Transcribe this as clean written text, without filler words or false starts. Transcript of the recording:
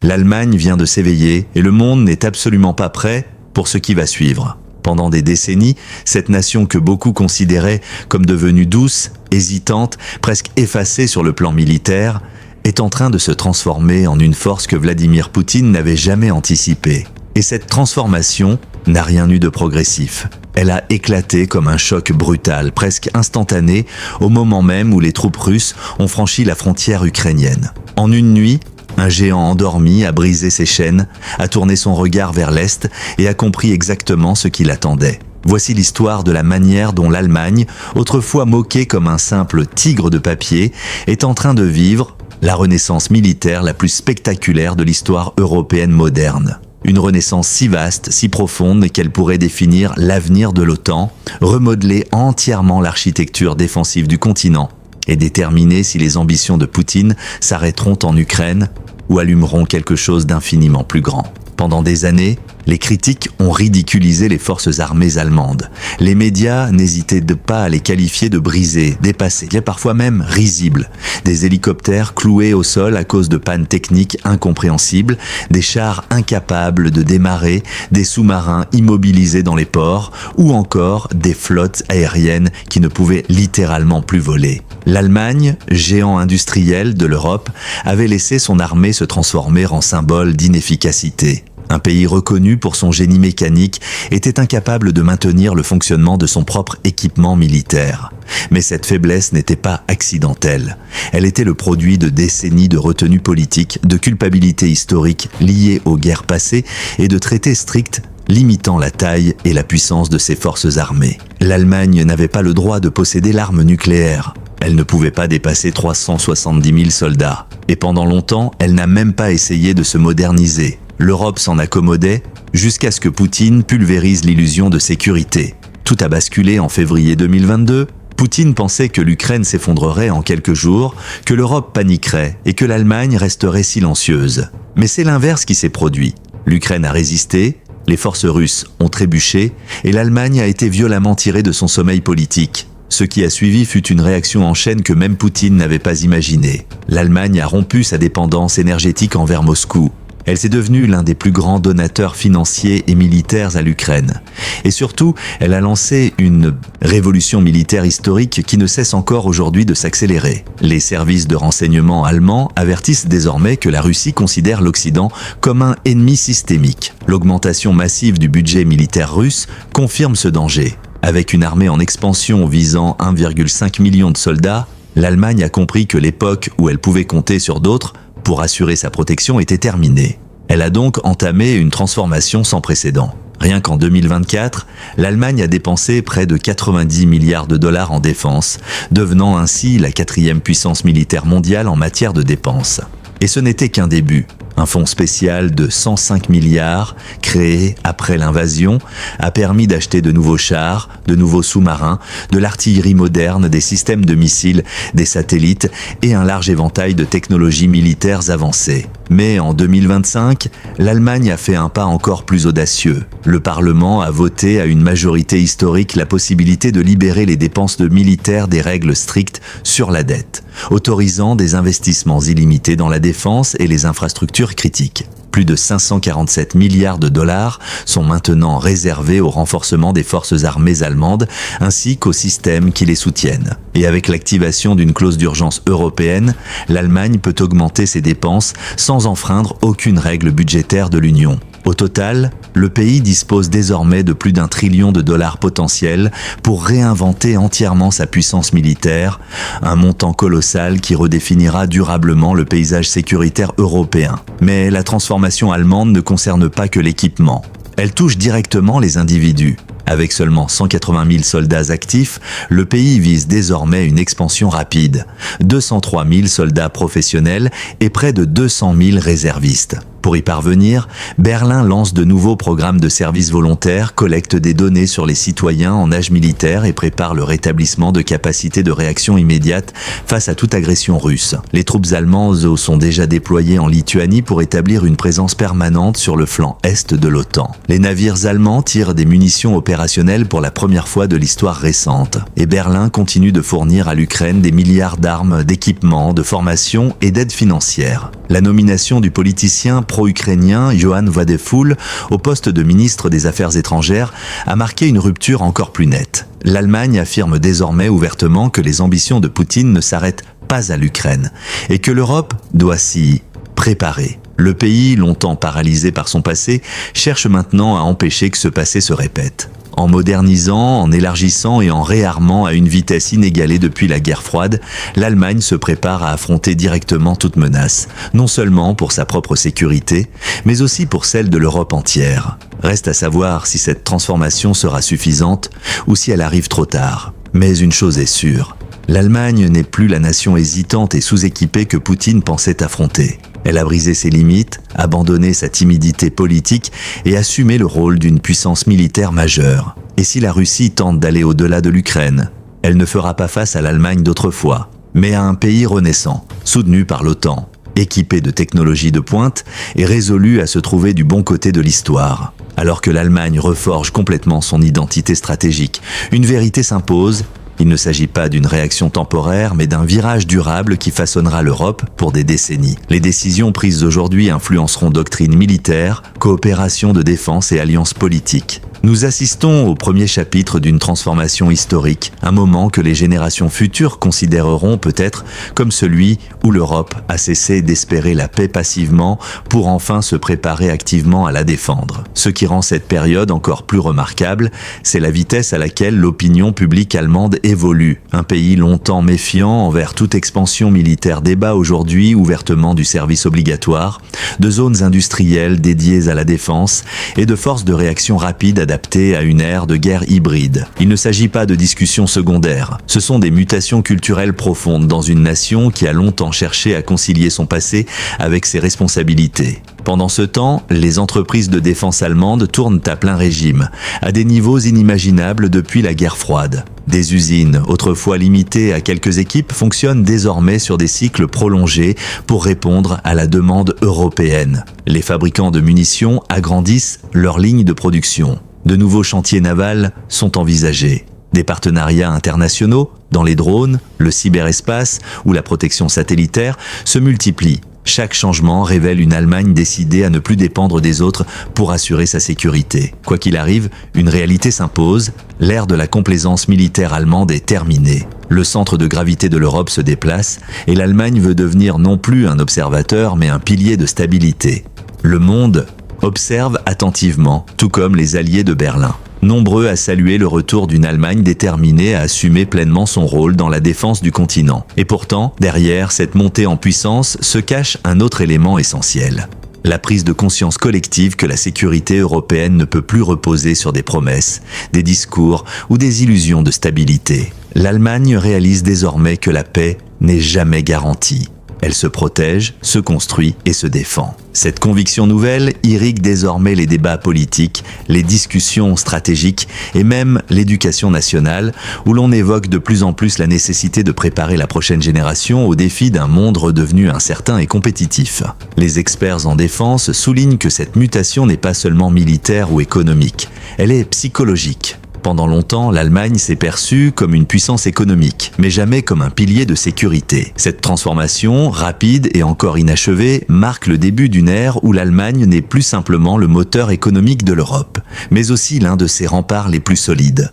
L'Allemagne vient de s'éveiller et le monde n'est absolument pas prêt pour ce qui va suivre. Pendant des décennies, cette nation que beaucoup considéraient comme devenue douce, hésitante, presque effacée sur le plan militaire, est en train de se transformer en une force que Vladimir Poutine n'avait jamais anticipée. Et cette transformation n'a rien eu de progressif. Elle a éclaté comme un choc brutal, presque instantané, au moment même où les troupes russes ont franchi la frontière ukrainienne. En une nuit, un géant endormi a brisé ses chaînes, a tourné son regard vers l'Est et a compris exactement ce qui l'attendait. Voici l'histoire de la manière dont l'Allemagne, autrefois moquée comme un simple tigre de papier, est en train de vivre la renaissance militaire la plus spectaculaire de l'histoire européenne moderne. Une renaissance si vaste, si profonde qu'elle pourrait définir l'avenir de l'OTAN, remodeler entièrement l'architecture défensive du continent et déterminer si les ambitions de Poutine s'arrêteront en Ukraine ou allumeront quelque chose d'infiniment plus grand. Pendant des années, les critiques ont ridiculisé les forces armées allemandes. Les médias n'hésitaient pas à les qualifier de brisées, dépassées, parfois même risibles. Des hélicoptères cloués au sol à cause de pannes techniques incompréhensibles, des chars incapables de démarrer, des sous-marins immobilisés dans les ports, ou encore des flottes aériennes qui ne pouvaient littéralement plus voler. L'Allemagne, géant industriel de l'Europe, avait laissé son armée se transformer en symbole d'inefficacité. Un pays reconnu pour son génie mécanique était incapable de maintenir le fonctionnement de son propre équipement militaire. Mais cette faiblesse n'était pas accidentelle. Elle était le produit de décennies de retenue politique, de culpabilité historique liée aux guerres passées et de traités stricts limitant la taille et la puissance de ses forces armées. L'Allemagne n'avait pas le droit de posséder l'arme nucléaire. Elle ne pouvait pas dépasser 370 000 soldats. Et pendant longtemps, elle n'a même pas essayé de se moderniser. L'Europe s'en accommodait jusqu'à ce que Poutine pulvérise l'illusion de sécurité. Tout a basculé en février 2022. Poutine pensait que l'Ukraine s'effondrerait en quelques jours, que l'Europe paniquerait et que l'Allemagne resterait silencieuse. Mais c'est l'inverse qui s'est produit. L'Ukraine a résisté, les forces russes ont trébuché et l'Allemagne a été violemment tirée de son sommeil politique. Ce qui a suivi fut une réaction en chaîne que même Poutine n'avait pas imaginée. L'Allemagne a rompu sa dépendance énergétique envers Moscou. Elle s'est devenue l'un des plus grands donateurs financiers et militaires à l'Ukraine. Et surtout, elle a lancé une révolution militaire historique qui ne cesse encore aujourd'hui de s'accélérer. Les services de renseignement allemands avertissent désormais que la Russie considère l'Occident comme un ennemi systémique. L'augmentation massive du budget militaire russe confirme ce danger. Avec une armée en expansion visant 1,5 million de soldats, l'Allemagne a compris que l'époque où elle pouvait compter sur d'autres pour assurer sa protection était terminée. Elle a donc entamé une transformation sans précédent. Rien qu'en 2024, l'Allemagne a dépensé près de 90 milliards de dollars en défense, devenant ainsi la 4e puissance militaire mondiale en matière de dépenses. Et ce n'était qu'un début. Un fonds spécial de 105 milliards, créé après l'invasion, a permis d'acheter de nouveaux chars, de nouveaux sous-marins, de l'artillerie moderne, des systèmes de missiles, des satellites et un large éventail de technologies militaires avancées. Mais en 2025, l'Allemagne a fait un pas encore plus audacieux. Le Parlement a voté à une majorité historique la possibilité de libérer les dépenses de militaires des règles strictes sur la dette, autorisant des investissements illimités dans la défense et les infrastructures critiques. Plus de 547 milliards de dollars sont maintenant réservés au renforcement des forces armées allemandes ainsi qu'aux systèmes qui les soutiennent. Et avec l'activation d'une clause d'urgence européenne, l'Allemagne peut augmenter ses dépenses sans enfreindre aucune règle budgétaire de l'Union. Au total, le pays dispose désormais de plus d'1 trillion de dollars potentiels pour réinventer entièrement sa puissance militaire, un montant colossal qui redéfinira durablement le paysage sécuritaire européen. Mais la transformation allemande ne concerne pas que l'équipement. Elle touche directement les individus. Avec seulement 180 000 soldats actifs, le pays vise désormais une expansion rapide. 203 000 soldats professionnels et près de 200 000 réservistes. Pour y parvenir, Berlin lance de nouveaux programmes de services volontaires, collecte des données sur les citoyens en âge militaire et prépare le rétablissement de capacités de réaction immédiate face à toute agression russe. Les troupes allemandes sont déjà déployées en Lituanie pour établir une présence permanente sur le flanc est de l'OTAN. Les navires allemands tirent des munitions opérationnelles pour la première fois de l'histoire récente. Et Berlin continue de fournir à l'Ukraine des milliards d'armes, d'équipements, de formations et d'aides financières. La nomination du politicien pro-ukrainien Johann Wadephul au poste de ministre des Affaires étrangères a marqué une rupture encore plus nette. L'Allemagne affirme désormais ouvertement que les ambitions de Poutine ne s'arrêtent pas à l'Ukraine et que l'Europe doit s'y préparer. Le pays, longtemps paralysé par son passé, cherche maintenant à empêcher que ce passé se répète. En modernisant, en élargissant et en réarmant à une vitesse inégalée depuis la guerre froide, l'Allemagne se prépare à affronter directement toute menace, non seulement pour sa propre sécurité, mais aussi pour celle de l'Europe entière. Reste à savoir si cette transformation sera suffisante ou si elle arrive trop tard. Mais une chose est sûre, l'Allemagne n'est plus la nation hésitante et sous-équipée que Poutine pensait affronter. Elle a brisé ses limites, abandonné sa timidité politique et assumé le rôle d'une puissance militaire majeure. Et si la Russie tente d'aller au-delà de l'Ukraine, elle ne fera pas face à l'Allemagne d'autrefois, mais à un pays renaissant, soutenu par l'OTAN, équipé de technologies de pointe et résolu à se trouver du bon côté de l'histoire. Alors que l'Allemagne reforge complètement son identité stratégique, une vérité s'impose. Il ne s'agit pas d'une réaction temporaire, mais d'un virage durable qui façonnera l'Europe pour des décennies. Les décisions prises aujourd'hui influenceront doctrine militaire, coopération de défense et alliances politiques. Nous assistons au premier chapitre d'une transformation historique, un moment que les générations futures considéreront peut-être comme celui où l'Europe a cessé d'espérer la paix passivement pour enfin se préparer activement à la défendre. Ce qui rend cette période encore plus remarquable, c'est la vitesse à laquelle l'opinion publique allemande évolue. Un pays longtemps méfiant envers toute expansion militaire débat aujourd'hui ouvertement du service obligatoire, de zones industrielles dédiées à la défense et de forces de réaction rapide adaptées à une ère de guerre hybride. Il ne s'agit pas de discussions secondaires, ce sont des mutations culturelles profondes dans une nation qui a longtemps cherché à concilier son passé avec ses responsabilités. Pendant ce temps, les entreprises de défense allemandes tournent à plein régime, à des niveaux inimaginables depuis la guerre froide. Des usines, autrefois limitées à quelques équipes, fonctionnent désormais sur des cycles prolongés pour répondre à la demande européenne. Les fabricants de munitions agrandissent leurs lignes de production. De nouveaux chantiers navals sont envisagés. Des partenariats internationaux, dans les drones, le cyberespace ou la protection satellitaire, se multiplient. Chaque changement révèle une Allemagne décidée à ne plus dépendre des autres pour assurer sa sécurité. Quoi qu'il arrive, une réalité s'impose, l'ère de la complaisance militaire allemande est terminée. Le centre de gravité de l'Europe se déplace et l'Allemagne veut devenir non plus un observateur mais un pilier de stabilité. Le monde observe attentivement, tout comme les alliés de Berlin. Nombreux à saluer le retour d'une Allemagne déterminée à assumer pleinement son rôle dans la défense du continent. Et pourtant, derrière cette montée en puissance se cache un autre élément essentiel. La prise de conscience collective que la sécurité européenne ne peut plus reposer sur des promesses, des discours ou des illusions de stabilité. L'Allemagne réalise désormais que la paix n'est jamais garantie. Elle se protège, se construit et se défend. Cette conviction nouvelle irrigue désormais les débats politiques, les discussions stratégiques et même l'éducation nationale, où l'on évoque de plus en plus la nécessité de préparer la prochaine génération au défi d'un monde redevenu incertain et compétitif. Les experts en défense soulignent que cette mutation n'est pas seulement militaire ou économique, elle est psychologique. Pendant longtemps, l'Allemagne s'est perçue comme une puissance économique, mais jamais comme un pilier de sécurité. Cette transformation, rapide et encore inachevée, marque le début d'une ère où l'Allemagne n'est plus simplement le moteur économique de l'Europe, mais aussi l'un de ses remparts les plus solides.